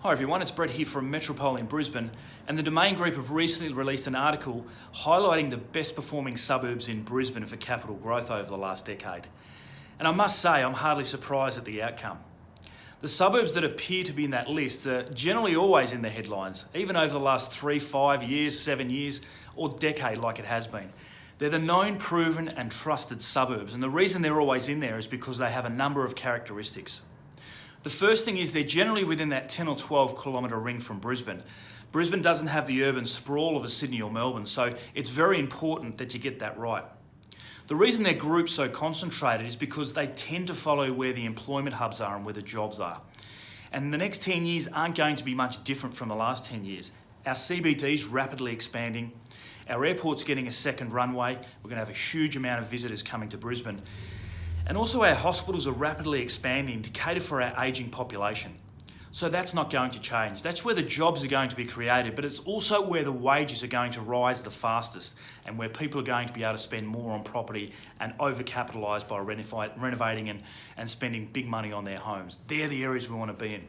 Hi everyone, it's Brett here from Metropole in Brisbane, and the Domain Group have recently released an article highlighting the best performing suburbs in Brisbane for capital growth over the last decade. And I must say, I'm hardly surprised at the outcome. The suburbs that appear to be in that list are generally always in the headlines, even over the last 3, 5 years, 7 years, or decade like it has been. They're the known, proven and trusted suburbs, and the reason they're always in there is because they have a number of characteristics. The first thing is they're generally within that 10 or 12 kilometre ring from Brisbane. Brisbane doesn't have the urban sprawl of a Sydney or Melbourne, so it's very important that you get that right. The reason they're grouped so concentrated is because they tend to follow where the employment hubs are and where the jobs are. And the next 10 years aren't going to be much different from the last 10 years. Our CBD's rapidly expanding, our airport's getting a second runway, we're going to have a huge amount of visitors coming to Brisbane. And also our hospitals are rapidly expanding to cater for our ageing population. So that's not going to change. That's where the jobs are going to be created, but it's also where the wages are going to rise the fastest and where people are going to be able to spend more on property and overcapitalise by renovating and spending big money on their homes. They're the areas we want to be in.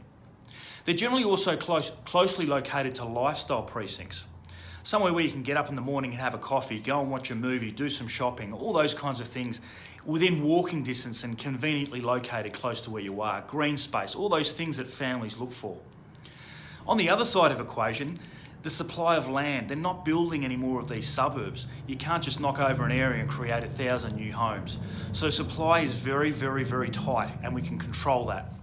They're generally also closely located to lifestyle precincts. Somewhere where you can get up in the morning and have a coffee, go and watch a movie, do some shopping, all those kinds of things within walking distance and conveniently located close to where you are. Green space, all those things that families look for. On the other side of the equation, the supply of land. They're not building any more of these suburbs. You can't just knock over an area and create 1,000 new homes. So supply is very, very, very tight and we can control that.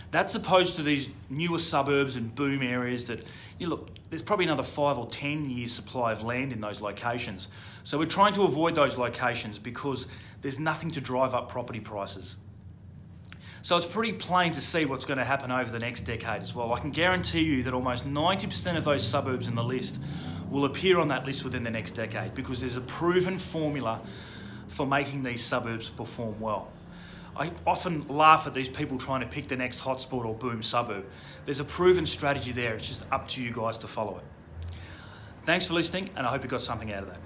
That's opposed to these newer suburbs and boom areas that, look, there's probably another 5 or 10 years supply of land in those locations. So we're trying to avoid those locations because there's nothing to drive up property prices. So it's pretty plain to see what's going to happen over the next decade as well. I can guarantee you that almost 90% of those suburbs in the list will appear on that list within the next decade because there's a proven formula for making these suburbs perform well. I often laugh at these people trying to pick the next hotspot or boom suburb. There's a proven strategy there. It's just up to you guys to follow it. Thanks for listening, and I hope you got something out of that.